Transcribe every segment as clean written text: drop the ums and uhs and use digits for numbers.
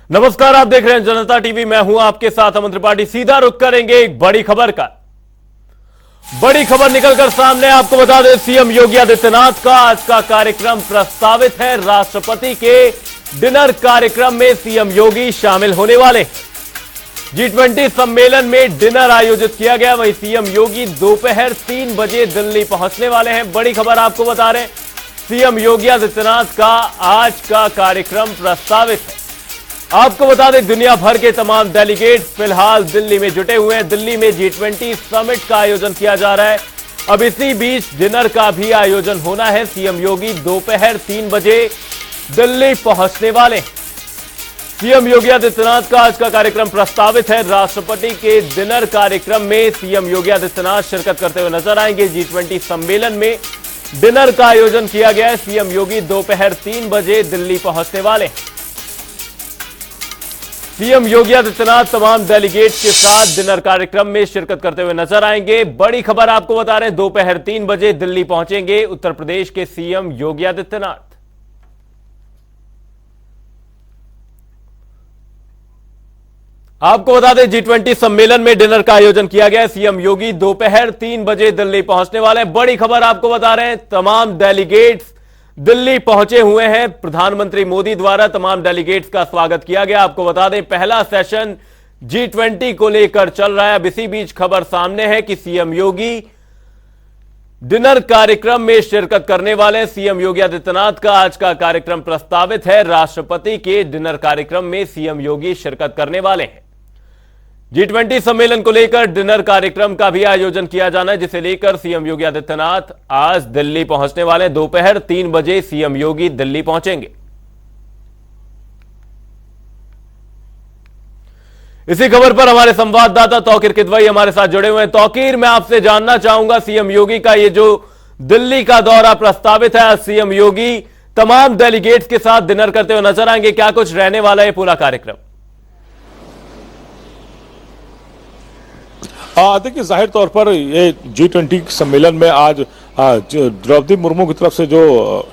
नमस्कार, आप देख रहे हैं जनता टीवी। मैं हूं आपके साथ अमन त्रिपाठी। सीधा रुख करेंगे एक बड़ी खबर का। बड़ी खबर निकलकर सामने, आपको बता दें सीएम योगी आदित्यनाथ का आज का कार्यक्रम प्रस्तावित है। राष्ट्रपति के डिनर कार्यक्रम में सीएम योगी शामिल होने वाले। G20 सम्मेलन में डिनर आयोजित किया गया, वहीं सीएम योगी दोपहर 3 बजे दिल्ली पहुंचने वाले हैं। बड़ी खबर आपको बता रहे हैं, सीएम योगी आदित्यनाथ का आज का कार्यक्रम प्रस्तावित है। आपको बता दें दुनिया भर के तमाम डेलीगेट्स फिलहाल दिल्ली में जुटे हुए हैं। दिल्ली में G20 समिट का आयोजन किया जा रहा है। अब इसी बीच डिनर का भी आयोजन होना है। सीएम योगी दोपहर 3 बजे दिल्ली पहुंचने वाले। सीएम योगी आदित्यनाथ का आज का कार्यक्रम प्रस्तावित है। राष्ट्रपति के डिनर कार्यक्रम में सीएम योगी आदित्यनाथ शिरकत करते हुए नजर आएंगे। G20 सम्मेलन में डिनर का आयोजन किया गया है। सीएम योगी दोपहर 3 बजे दिल्ली पहुंचने वाले। सीएम योगी आदित्यनाथ तमाम डेलीगेट्स के साथ डिनर कार्यक्रम में शिरकत करते हुए नजर आएंगे। बड़ी खबर आपको बता रहे हैं, दोपहर 3 बजे दिल्ली पहुंचेंगे उत्तर प्रदेश के सीएम योगी आदित्यनाथ। आपको बता दें G20 सम्मेलन में डिनर का आयोजन किया गया है। सीएम योगी दोपहर 3 बजे दिल्ली पहुंचने वाले हैं। बड़ी खबर आपको बता रहे हैं, तमाम डेलीगेट्स दिल्ली पहुंचे हुए हैं। प्रधानमंत्री मोदी द्वारा तमाम डेलीगेट्स का स्वागत किया गया। आपको बता दें पहला सेशन G20 को लेकर चल रहा है। अब इसी बीच खबर सामने है कि सीएम योगी डिनर कार्यक्रम में शिरकत करने वाले। सीएम योगी आदित्यनाथ का आज का कार्यक्रम प्रस्तावित है। राष्ट्रपति के डिनर कार्यक्रम में सीएम योगी शिरकत करने वाले हैं। G20 सम्मेलन को लेकर डिनर कार्यक्रम का भी आयोजन किया जाना है, जिसे लेकर सीएम योगी आदित्यनाथ आज दिल्ली पहुंचने वाले। दोपहर 3 बजे सीएम योगी दिल्ली पहुंचेंगे। इसी खबर पर हमारे संवाददाता तौकीर किदवई हमारे साथ जुड़े हुए हैं। तौकीर, मैं आपसे जानना चाहूंगा, सीएम योगी का ये जो दिल्ली का दौरा प्रस्तावित है, आज सीएम योगी तमाम डेलीगेट्स के साथ डिनर करते हुए नजर आएंगे। क्या कुछ रहने वाला है पूरा कार्यक्रम? देखिए, जाहिर तौर पर ये G20 सम्मेलन में आज द्रौपदी मुर्मू की तरफ से जो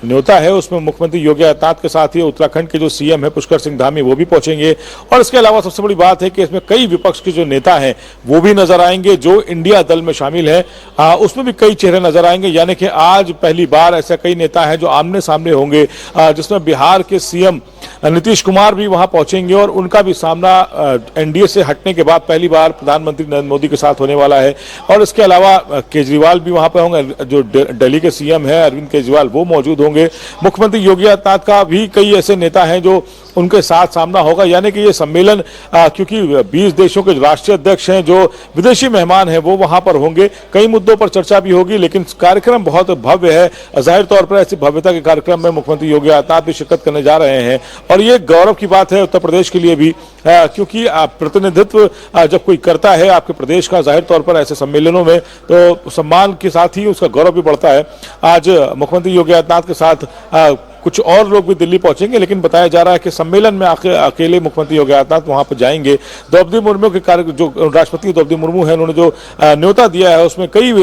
न्योता है उसमें मुख्यमंत्री योगी आदित्यनाथ के साथ ही उत्तराखंड के जो सीएम है पुष्कर सिंह धामी वो भी पहुंचेंगे। और इसके अलावा सबसे बड़ी बात है कि इसमें कई विपक्ष के जो नेता हैं वो भी नजर आएंगे। जो इंडिया दल में शामिल है उसमें भी कई चेहरे नजर आएंगे। यानी कि आज पहली बार ऐसे कई नेता हैं जो आमने सामने होंगे, जिसमें बिहार के सीएम नीतीश कुमार भी वहां पहुंचेंगे और उनका भी सामना एनडीए से हटने के बाद पहली बार प्रधानमंत्री नरेंद्र मोदी के साथ होने वाला है। और इसके अलावा केजरीवाल भी वहां पर होंगे। जो दिल्ली के सीएम है अरविंद केजरीवाल वो मौजूद होंगे। मुख्यमंत्री योगी आदित्यनाथ का भी कई ऐसे नेता हैं जो उनके साथ सामना होगा। यानी कि ये सम्मेलन क्योंकि 20 देशों के राष्ट्रीय अध्यक्ष हैं, जो विदेशी मेहमान हैं वो वहां पर होंगे। कई मुद्दों पर चर्चा भी होगी, लेकिन कार्यक्रम बहुत भव्य है। जाहिर तौर पर ऐसी भव्यता के कार्यक्रम में मुख्यमंत्री योगी आदित्यनाथ भी शिरकत करने जा रहे हैं। और ये गौरव की बात है उत्तर प्रदेश के लिए भी, क्योंकि प्रतिनिधित्व जब कोई करता है आपके प्रदेश का, जाहिर तौर पर ऐसे सम्मेलनों में तो सम्मान के साथ ही उसका गौरव भी बढ़ता है। आज मुख्यमंत्री योगी आदित्यनाथ के साथ कुछ और लोग भी दिल्ली पहुंचेंगे, लेकिन बताया जा रहा है कि सम्मेलन में अकेले मुख्यमंत्री योगी आदित्यनाथ वहां पर जाएंगे। द्रौपदी मुर्मू के जो राष्ट्रपति द्रौपदी मुर्मू हैं, उन्होंने जो न्योता दिया है उसमें कई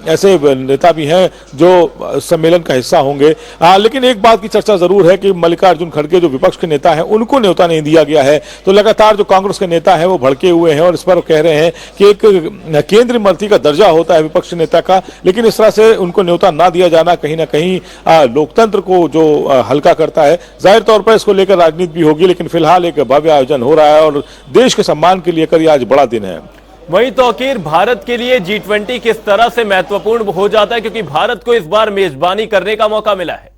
ऐसे नेता भी हैं जो सम्मेलन का हिस्सा होंगे। लेकिन एक बात की चर्चा जरूर है कि मल्लिकार्जुन खड़गे जो विपक्ष के नेता हैं उनको न्योता नहीं दिया गया है। तो लगातार जो कांग्रेस के नेता हैं वो भड़के हुए हैं और इस पर कह रहे हैं कि एक केंद्रीय मंत्री का दर्जा होता है विपक्ष नेता का, लेकिन इस तरह से उनको न्योता ना दिया जाना कहीं ना कहीं लोकतंत्र को जो हल्का करता है। जाहिर तौर पर इसको लेकर राजनीति भी होगी, लेकिन फिलहाल एक भव्य आयोजन हो रहा है और देश के सम्मान के लिए कर आज बड़ा दिन है। वहीं तौकीर, भारत के लिए G20 किस तरह से महत्वपूर्ण हो जाता है, क्योंकि भारत को इस बार मेजबानी करने का मौका मिला है?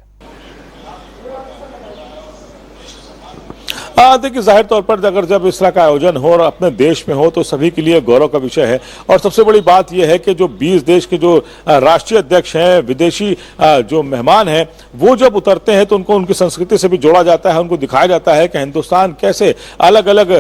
देखिए, जाहिर तौर पर अगर जब इस तरह का आयोजन हो और अपने देश में हो तो सभी के लिए गौरव का विषय है। और सबसे बड़ी बात यह है कि जो 20 देश के जो राष्ट्रीय अध्यक्ष हैं, विदेशी जो मेहमान हैं, वो जब उतरते हैं तो उनको उनकी संस्कृति से भी जोड़ा जाता है। उनको दिखाया जाता है कि हिंदुस्तान कैसे अलग अलग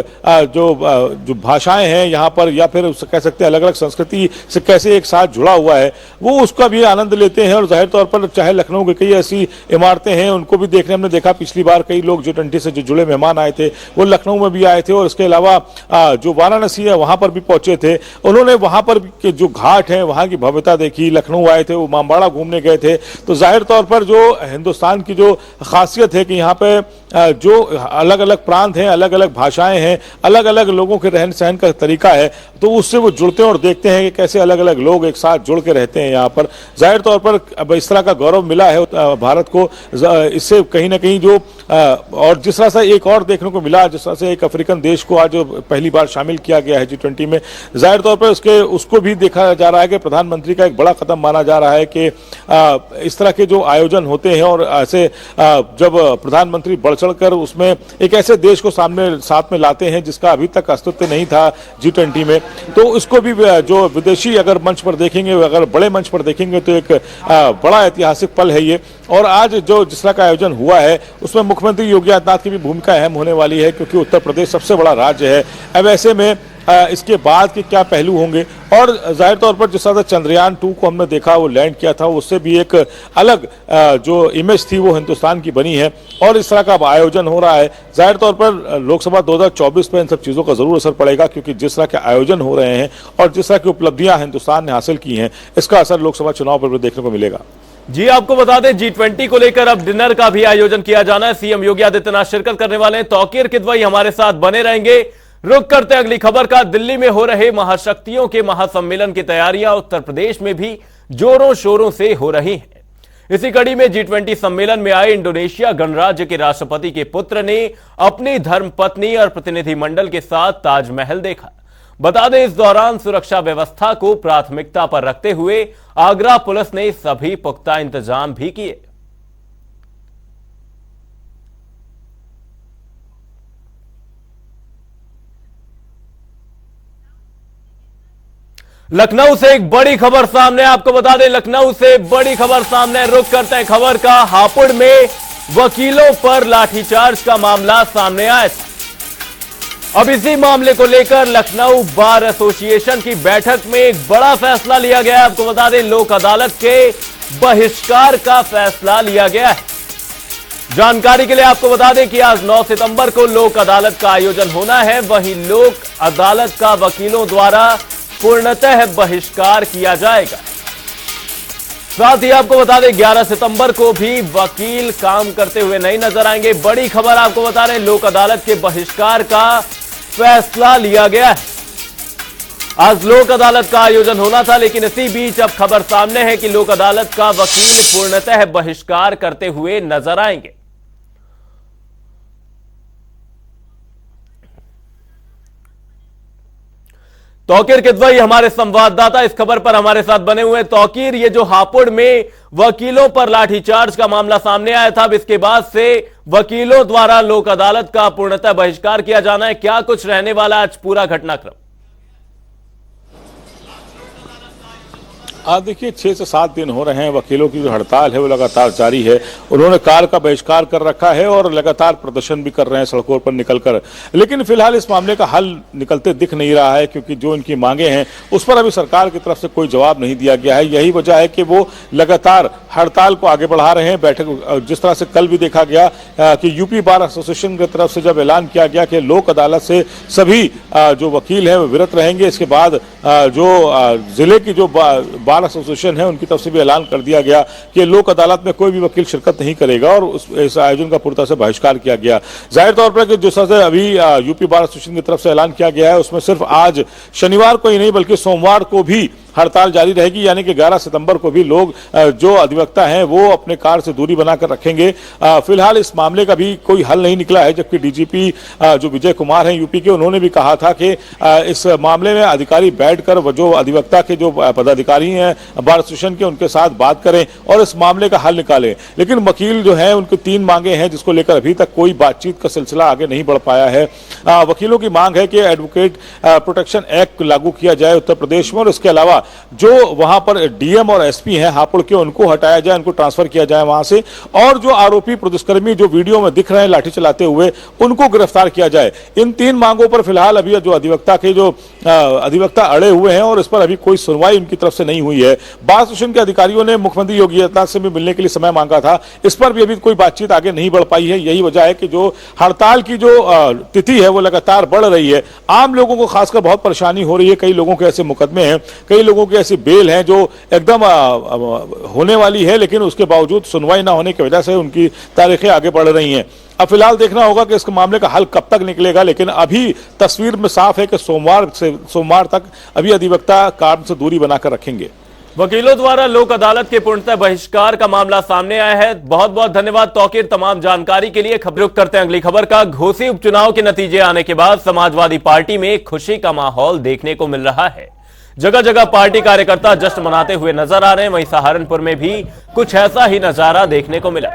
जो भाषाएं हैं यहाँ पर, या फिर कह सकते हैं अलग अलग संस्कृति से कैसे एक साथ जुड़ा हुआ है, वो उसका भी आनंद लेते हैं। और जाहिर तौर पर चाहे लखनऊ की कई ऐसी इमारतें हैं उनको भी देखने हमने देखा। पिछली बार कई लोग G20 से जो जुड़े मेहमान आए थे वो लखनऊ में भी आए थे और इसके अलावा जो वाराणसी है वहां पर भी पहुंचे थे। उन्होंने वहां पर के जो घाट है वहां की भव्यता देखी। लखनऊ आए थे, वो इमामबाड़ा घूमने गए थे। तो जाहिर तौर पर जो हिंदुस्तान की जो खासियत है कि यहाँ पे जो अलग अलग प्रांत हैं, अलग अलग भाषाएं हैं, अलग अलग लोगों के रहन सहन का तरीका है, तो उससे वो जुड़ते हैं और देखते हैं कि कैसे अलग अलग लोग एक साथ जुड़ के रहते हैं यहाँ पर। जाहिर तौर पर अब इस तरह का गौरव मिला है भारत को, इससे कहीं ना कहीं जो और जिस तरह से एक और देखने को मिला, जिस तरह से एक अफ्रीकन देश को आज पहली बार शामिल किया गया है G20 में, जाहिर तौर पर उसको भी देखा जा रहा है कि प्रधानमंत्री का एक बड़ा कदम माना जा रहा है कि इस तरह के जो आयोजन होते हैं और ऐसे जब प्रधानमंत्री बढ़ चढ़कर उसमें एक ऐसे देश को साथ में लाते हैं जिसका अभी तक अस्तित्व नहीं था G20 में, तो इसको भी जो विदेशी अगर मंच पर देखेंगे, अगर बड़े मंच पर देखेंगे तो एक बड़ा ऐतिहासिक पल है ये। और आज जो जिस तरह का आयोजन हुआ है उसमें मुख्यमंत्री योगी आदित्यनाथ की भी भूमिका अहम होने वाली है, क्योंकि उत्तर प्रदेश सबसे बड़ा राज्य है। अब ऐसे में इसके बाद के क्या पहलू होंगे, और जाहिर तौर पर जिस तरह से चंद्रयान 2 को हमने देखा, वो लैंड किया था, उससे भी एक अलग जो इमेज थी वो हिंदुस्तान की बनी है। और इस तरह का आयोजन हो रहा है, जाहिर तौर पर लोकसभा 2024 पे इन सब चीज़ों का जरूर असर पड़ेगा, क्योंकि जिस तरह के आयोजन हो रहे हैं और जिस तरह की उपलब्धियां हिंदुस्तान ने हासिल की हैं, इसका असर लोकसभा चुनाव पर भी देखने को मिलेगा। जी, आपको बता दें G20 को लेकर अब डिनर का भी आयोजन किया जाना है। सीएम योगी आदित्यनाथ शिरकत करने वाले हैं। तौकीर किदवई हमारे साथ बने रहेंगे। रुक करते अगली खबर का। दिल्ली में हो रहे महाशक्तियों के महासम्मेलन की तैयारियां उत्तर प्रदेश में भी जोरों शोरों से हो रही हैं। इसी कड़ी में G20 सम्मेलन में आए इंडोनेशिया गणराज्य के राष्ट्रपति के पुत्र ने अपनी धर्मपत्नी और प्रतिनिधिमंडल के साथ ताजमहल देखा। बता दें, इस दौरान सुरक्षा व्यवस्था को प्राथमिकता पर रखते हुए आगरा पुलिस ने सभी पुख्ता इंतजाम भी किए। लखनऊ से एक बड़ी खबर सामने, आपको बता दें लखनऊ से बड़ी खबर सामने। रुक करते हैं खबर का। हापुड़ में वकीलों पर लाठीचार्ज का मामला सामने आया। अब इसी मामले को लेकर लखनऊ बार एसोसिएशन की बैठक में एक बड़ा फैसला लिया गया है। आपको बता दें लोक अदालत के बहिष्कार का फैसला लिया गया है। जानकारी के लिए आपको बता दें कि आज 9 सितंबर को लोक अदालत का आयोजन होना है। वहीं लोक अदालत का वकीलों द्वारा पूर्णतः बहिष्कार किया जाएगा। साथ ही आपको बता दें 11 सितंबर को भी वकील काम करते हुए नहीं नजर आएंगे। बड़ी खबर आपको बता रहे हैं, लोक अदालत के बहिष्कार का फैसला लिया गया है। आज लोक अदालत का आयोजन होना था, लेकिन इसी बीच अब खबर सामने है कि लोक अदालत का वकील पूर्णतः बहिष्कार करते हुए नजर आएंगे। तौकीर किदवई हमारे संवाददाता इस खबर पर हमारे साथ बने हुए हैं। तौकीर, ये जो हापुड़ में वकीलों पर लाठीचार्ज का मामला सामने आया था, अब इसके बाद से वकीलों द्वारा लोक अदालत का पूर्णतः बहिष्कार किया जाना है, क्या कुछ रहने वाला आज पूरा घटनाक्रम? आज देखिए 6 से 7 दिन हो रहे हैं, वकीलों की जो हड़ताल है वो लगातार जारी है। उन्होंने कार का बहिष्कार कर रखा है और लगातार प्रदर्शन भी कर रहे हैं सड़कों पर निकलकर, लेकिन फिलहाल इस मामले का हल निकलते दिख नहीं रहा है, क्योंकि जो इनकी मांगे हैं उस पर अभी सरकार की तरफ से कोई जवाब नहीं दिया गया है। यही वजह है कि वो लगातार हड़ताल को आगे बढ़ा रहे हैं। बैठक जिस तरह से कल भी देखा गया कि यूपी बार एसोसिएशन की तरफ से जब ऐलान किया गया कि लोक अदालत से सभी जो वकील हैं वो विरत रहेंगे, इसके बाद जो जिले की जो बार एसोसिएशन है उनकी तरफ से भी ऐलान कर दिया गया कि लोक अदालत में कोई भी वकील शिरकत नहीं करेगा और इस आयोजन का पूरी तरह से बहिष्कार किया गया। जाहिर तौर पर कि जिस तरह से अभी यूपी बार एसोसिएशन की तरफ से ऐलान किया गया है उसमें सिर्फ आज शनिवार को ही नहीं बल्कि सोमवार को भी हड़ताल जारी रहेगी, यानी कि 11 सितंबर को भी लोग जो अधिवक्ता हैं वो अपने कार से दूरी बनाकर रखेंगे। फिलहाल इस मामले का भी कोई हल नहीं निकला है, जबकि डीजीपी जो विजय कुमार हैं यूपी के, उन्होंने भी कहा था कि इस मामले में अधिकारी बैठकर जो अधिवक्ता के जो पदाधिकारी हैं बार एसोसिएशन के उनके साथ बात करें और इस मामले का हल निकालें। लेकिन वकील जो है उनकी 3 मांगे हैं जिसको लेकर अभी तक कोई बातचीत का सिलसिला आगे नहीं बढ़ पाया है। वकीलों की मांग है कि एडवोकेट प्रोटेक्शन एक्ट लागू किया जाए उत्तर प्रदेश में, और इसके अलावा जो वहां पर डीएम और एसपी हैं हापुड़ के उनको हटाया जाए, उनको ट्रांसफर किया जाए वहां से, और जो आरोपी पुलिसकर्मी जो वीडियो में दिख रहे हैं लाठी चलाते हुए उनको गिरफ्तार किया जाए। इन 3 मांगों पर फिलहाल अभी जो अधिवक्ता अड़े हुए हैं और इस पर अभी कोई सुनवाई उनकी तरफ से नहीं हुई है। बार एसोसिएशन के अधिकारियों ने मुख्यमंत्री योगी आदित्यनाथ से भी मिलने के लिए समय मांगा था, इस पर भी अभी कोई बातचीत आगे नहीं बढ़ पाई है। यही वजह है कि जो हड़ताल की जो तिथि है वो लगातार बढ़ रही है। आम लोगों को खासकर बहुत परेशानी हो रही है। कई लोगों के ऐसे मुकदमे हैं, कई लोगों की ऐसी बेल हैं जो एकदम होने वाली है, लेकिन उसके बावजूद सुनवाई ना होने की वजह से उनकी तारीखें आगे बढ़ रही हैं। अब फिलहाल देखना होगा कि इस मामले का हल कब तक निकलेगा, लेकिन अभी तस्वीर में साफ है कि सोमवार तक अभी अधिवक्ता काम से दूरी बनाकर रखेंगे। वकीलों द्वारा लोक अदालत के पूर्णतः बहिष्कार का मामला सामने आया है। बहुत बहुत धन्यवाद तौकीर तमाम जानकारी के लिए। खबर रुख करते हैं अगली खबर का। घोसी उपचुनाव के नतीजे आने के बाद समाजवादी पार्टी में खुशी का माहौल देखने को मिल रहा है। जगह जगह पार्टी कार्यकर्ता जश्न मनाते हुए नजर आ रहे हैं। वहीं सहारनपुर में भी कुछ ऐसा ही नजारा देखने को मिला,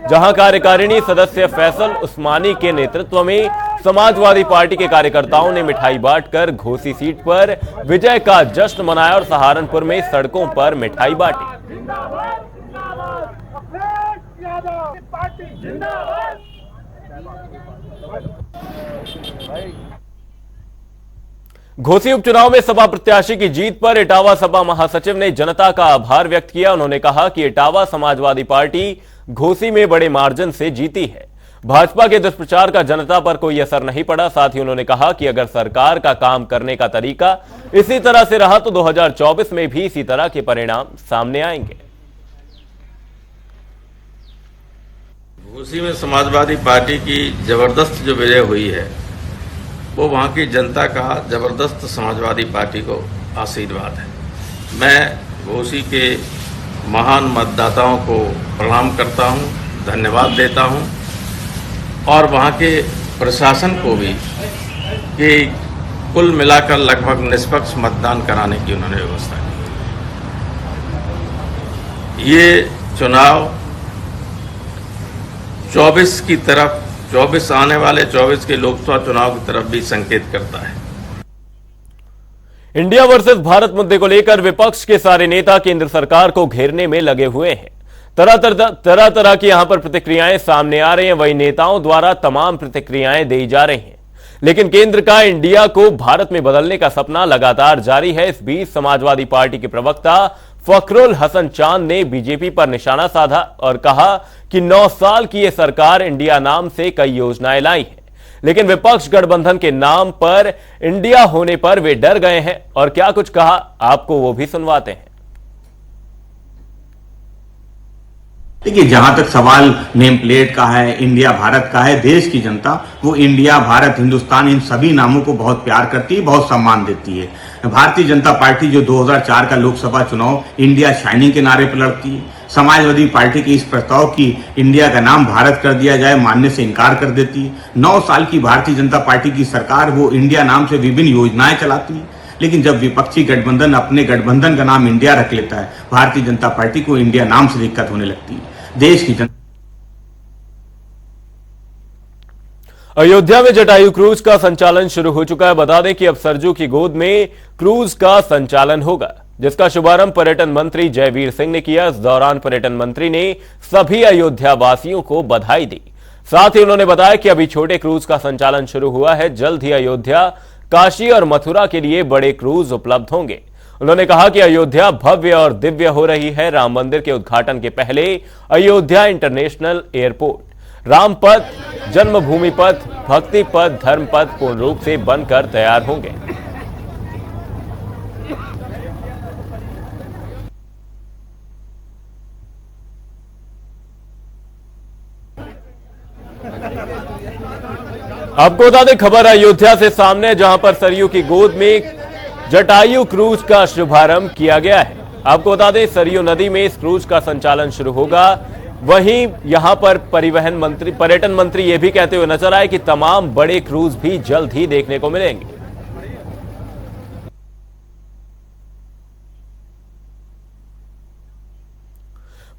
जहां कार्यकारिणी सदस्य फैसल उस्मानी के नेतृत्व में समाजवादी पार्टी के कार्यकर्ताओं ने मिठाई बांटकर घोसी सीट पर विजय का जश्न मनाया और सहारनपुर में सड़कों पर मिठाई बांटी। घोसी उपचुनाव में सपा प्रत्याशी की जीत पर इटावा सपा महासचिव ने जनता का आभार व्यक्त किया। उन्होंने कहा कि इटावा समाजवादी पार्टी घोसी में बड़े मार्जिन से जीती है। भाजपा के दुष्प्रचार का जनता पर कोई असर नहीं पड़ा। साथ ही उन्होंने कहा कि अगर सरकार का काम करने का तरीका इसी तरह से रहा तो 2024 में भी इसी तरह के परिणाम सामने आएंगे। घोसी में समाजवादी पार्टी की जबरदस्त जो विजय हुई है वो वहाँ की जनता का जबरदस्त समाजवादी पार्टी को आशीर्वाद है। मैं घोसी के महान मतदाताओं को प्रणाम करता हूँ, धन्यवाद देता हूँ और वहाँ के प्रशासन को भी कि कुल मिलाकर लगभग निष्पक्ष मतदान कराने की उन्होंने व्यवस्था की। ये चुनाव 24 की तरफ 24 आने वाले 24 के लोकसभा चुनाव की तरफ भी संकेत करता है। इंडिया वर्सेस भारत मुद्दे को लेकर विपक्ष के सारे नेता केंद्र सरकार को घेरने में लगे हुए हैं। तरह तरह की यहां पर प्रतिक्रियाएं सामने आ रही हैं। वही नेताओं द्वारा तमाम प्रतिक्रियाएं दी जा रही हैं, लेकिन केंद्र का इंडिया को भारत में बदलने का सपना लगातार जारी है। इस बीच समाजवादी पार्टी के प्रवक्ता फखरुल हसन चांद ने बीजेपी पर निशाना साधा और कहा कि 9 साल की यह सरकार इंडिया नाम से कई योजनाएं लाई हैं, लेकिन विपक्ष गठबंधन के नाम पर इंडिया होने पर वे डर गए हैं। और क्या कुछ कहा, आपको वो भी सुनवाते हैं। देखिए, जहां तक सवाल नेम प्लेट का है, इंडिया भारत का है, देश की जनता वो इंडिया भारत हिंदुस्तान इन सभी नामों को बहुत प्यार करती है, बहुत सम्मान देती है। भारतीय जनता पार्टी जो 2004 का लोकसभा चुनाव इंडिया शाइनिंग के नारे पर लड़ती है, समाजवादी पार्टी के इस प्रस्ताव की इंडिया का नाम भारत कर दिया जाए मानने से इनकार कर देती है। 9 साल की भारतीय जनता पार्टी की सरकार वो इंडिया नाम से विभिन्न योजनाएं चलाती है, लेकिन जब विपक्षी गठबंधन अपने गठबंधन का नाम इंडिया रख लेता है, भारतीय जनता पार्टी को इंडिया नाम से दिक्कत होने लगती है। देश की जनता अयोध्या में जटायु क्रूज का संचालन शुरू हो चुका है। बता दें कि अब सरजू की गोद में क्रूज का संचालन होगा, जिसका शुभारंभ पर्यटन मंत्री जयवीर सिंह ने किया। इस दौरान पर्यटन मंत्री ने सभी अयोध्या वासियों को बधाई दी। साथ ही उन्होंने बताया कि अभी छोटे क्रूज का संचालन शुरू हुआ है, जल्द ही अयोध्या, काशी और मथुरा के लिए बड़े क्रूज उपलब्ध होंगे। उन्होंने कहा कि अयोध्या भव्य और दिव्य हो रही है। राम मंदिर के उद्घाटन के पहले अयोध्या इंटरनेशनल एयरपोर्ट, राम पथ, जन्मभूमि पथ, भक्ति पथ, धर्म पथ पूर्ण रूप से बनकर तैयार होंगे। आपको बता दें, खबर अयोध्या से सामने, जहां पर सरयू की गोद में जटायु क्रूज का शुभारंभ किया गया है। आपको बता दें, सरयू नदी में इस क्रूज का संचालन शुरू होगा। वहीं यहां पर पर्यटन मंत्री यह भी कहते हुए नजर आए कि तमाम बड़े क्रूज भी जल्द ही देखने को मिलेंगे।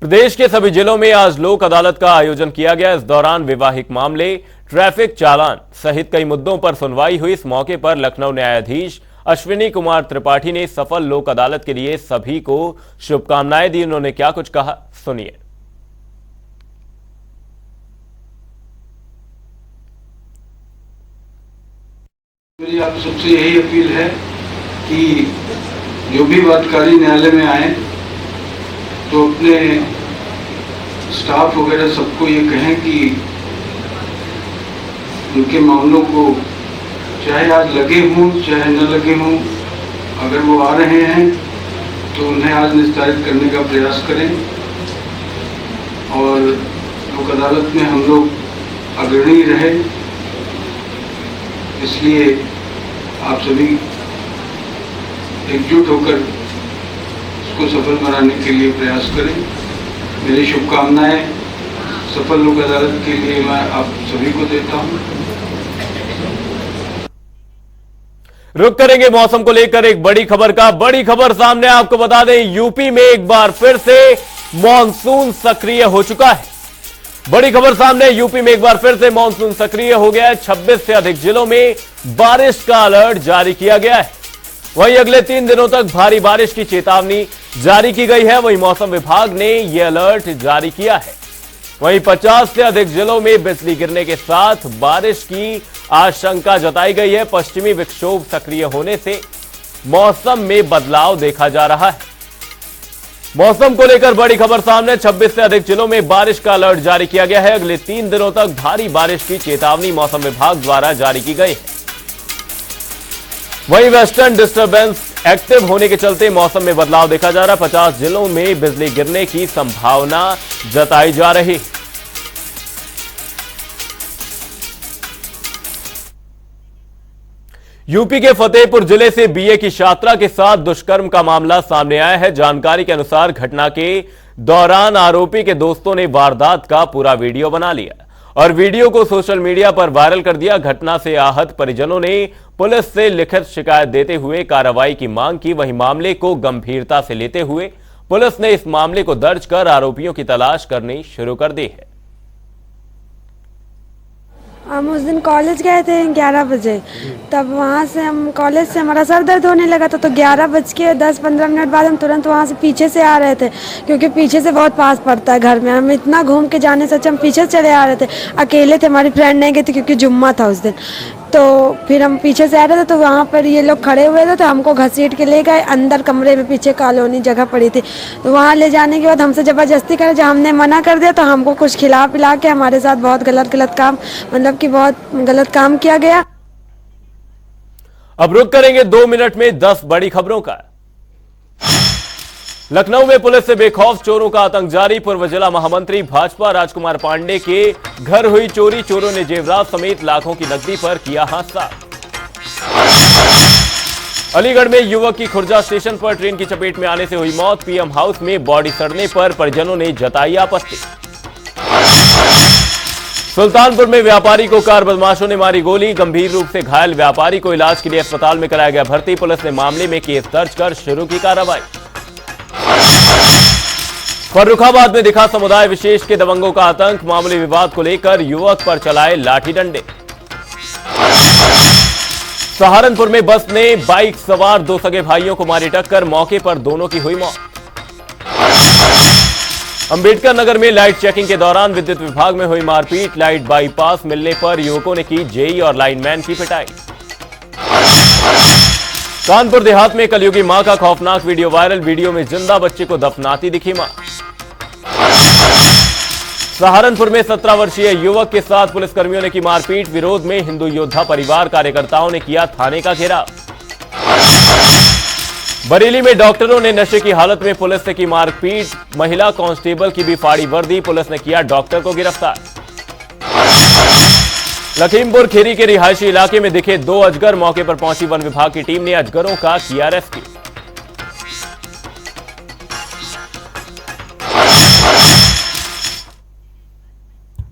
प्रदेश के सभी जिलों में आज लोक अदालत का आयोजन किया गया। इस दौरान वैवाहिक मामले, ट्रैफिक चालान सहित कई मुद्दों पर सुनवाई हुई। इस मौके पर लखनऊ न्यायाधीश अश्विनी कुमार त्रिपाठी ने सफल लोक अदालत के लिए सभी को शुभकामनाएं दी। उन्होंने क्या कुछ कहा, सुनिए। मेरी आप सबसे यही अपील है कि जो भी वादकारी न्यायालय में आए तो अपने स्टाफ वगैरह सबको ये कहें कि उनके मामलों को चाहे आज लगे हों चाहे न लगे हों, अगर वो आ रहे हैं तो उन्हें आज निस्तारित करने का प्रयास करें। और लोक अदालत में हम लोग अग्रणी रहे, इसलिए आप सभी एकजुट होकर इसको सफल बनाने के लिए प्रयास करें। मेरी शुभकामनाएं सफल लोक अदालत के लिए मैं आप सभी को देता हूं। रुक करेंगे मौसम को लेकर एक बड़ी खबर का। बड़ी खबर सामने, आपको बता दें यूपी में एक बार फिर से मॉनसून सक्रिय हो चुका है। बड़ी खबर सामने, यूपी में एक बार फिर से मॉनसून सक्रिय हो गया है। 26 से अधिक जिलों में बारिश का अलर्ट जारी किया गया है। वहीं अगले 3 दिनों तक भारी बारिश की चेतावनी जारी की गई है। वहीं मौसम विभाग ने यह अलर्ट जारी किया है। वहीं 50 से अधिक जिलों में बिजली गिरने के साथ बारिश की आशंका जताई गई है। पश्चिमी विक्षोभ सक्रिय होने से मौसम में बदलाव देखा जा रहा है। मौसम को लेकर बड़ी खबर सामने, 26 से अधिक जिलों में बारिश का अलर्ट जारी किया गया है। अगले 3 दिनों तक भारी बारिश की चेतावनी मौसम विभाग द्वारा जारी की गई है। वहीं वेस्टर्न डिस्टर्बेंस एक्टिव होने के चलते मौसम में बदलाव देखा जा रहा है। 50 जिलों में बिजली गिरने की संभावना जताई जा रही। यूपी के फतेहपुर जिले से बीए की छात्रा के साथ दुष्कर्म का मामला सामने आया है। जानकारी के अनुसार घटना के दौरान आरोपी के दोस्तों ने वारदात का पूरा वीडियो बना लिया और वीडियो को सोशल मीडिया पर वायरल कर दिया। घटना से आहत परिजनों ने पुलिस से लिखित शिकायत देते हुए कार्रवाई की मांग की। वहीं मामले को गंभीरता से लेते हुए पुलिस ने इस मामले को दर्ज कर आरोपियों की तलाश करनी शुरू कर दी है। हम उस दिन कॉलेज गए थे 11 बजे, तब वहाँ से हम कॉलेज से हमारा सर दर्द होने लगा था, तो 11:10-15 मिनट बाद हम तुरंत वहाँ से पीछे से आ रहे थे, क्योंकि पीछे से बहुत पास पड़ता है घर में। हम इतना घूम के जाने से अच्छा हम पीछे चले आ रहे थे। अकेले थे, हमारी फ्रेंड नहीं गई थी क्योंकि जुम्मा था उस दिन। तो फिर हम पीछे से आ रहे थे, तो वहाँ पर ये लोग खड़े हुए थे, तो हमको घसीट के ले गए अंदर कमरे में। पीछे कॉलोनी जगह पड़ी थी, तो वहाँ ले जाने के बाद हमसे ज़बरदस्ती करे। जब हमने मना कर दिया तो हमको कुछ खिला पिला के हमारे साथ बहुत गलत काम, मतलब कि बहुत गलत काम किया गया। अब रुक करेंगे 2 मिनट में 10 बड़ी खबरों का। लखनऊ में पुलिस से बेखौफ चोरों का आतंक जारी। पूर्व जिला महामंत्री भाजपा राजकुमार पांडे के घर हुई चोरी। चोरों ने जेवरात समेत लाखों की नकदी पर किया हाथ साफ। अलीगढ़ में युवक की खुर्जा स्टेशन पर ट्रेन की चपेट में आने से हुई मौत। पीएम हाउस में बॉडी सड़ने पर परिजनों ने जताई आपत्ति। सुल्तानपुर में व्यापारी को कार बदमाशों ने मारी गोली। गंभीर रूप से घायल व्यापारी को इलाज के लिए अस्पताल में कराया गया भर्ती। पुलिस ने मामले में केस दर्ज कर शुरू की कार्रवाई। फर्रुखाबाद में दिखा समुदाय विशेष के दबंगों का आतंक। मामूली विवाद को लेकर युवक पर चलाए लाठी डंडे। सहारनपुर में बस ने बाइक सवार 2 सगे भाइयों को मारी टक्कर। मौके पर दोनों की हुई मौत। अंबेडकर नगर में लाइट चेकिंग के दौरान विद्युत विभाग में हुई मारपीट। लाइट बाईपास मिलने पर युवकों ने की जेई और लाइनमैन की पिटाई। कानपुर देहात में कलयुगी मां का खौफनाक वीडियो वायरल। वीडियो में जिंदा बच्चे को दफनाती दिखी मां। सहारनपुर में 17 वर्षीय युवक के साथ पुलिसकर्मियों ने की मारपीट। विरोध में हिंदू योद्धा परिवार कार्यकर्ताओं ने किया थाने का घेराव। बरेली में डॉक्टरों ने नशे की हालत में पुलिस से की मारपीट। महिला कांस्टेबल की भी फाड़ी वर्दी। पुलिस ने किया डॉक्टर को गिरफ्तार। लखीमपुर खीरी के रिहायशी इलाके में दिखे 2 अजगर। मौके पर पहुंची वन विभाग की टीम ने अजगरों का किया रेस्क्यू।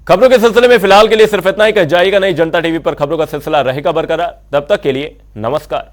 खबरों के सिलसिले में फिलहाल के लिए सिर्फ इतना ही। कह जाएगा नहीं, जनता टीवी पर खबरों का सिलसिला रहेगा बरकरार। तब तक के लिए नमस्कार।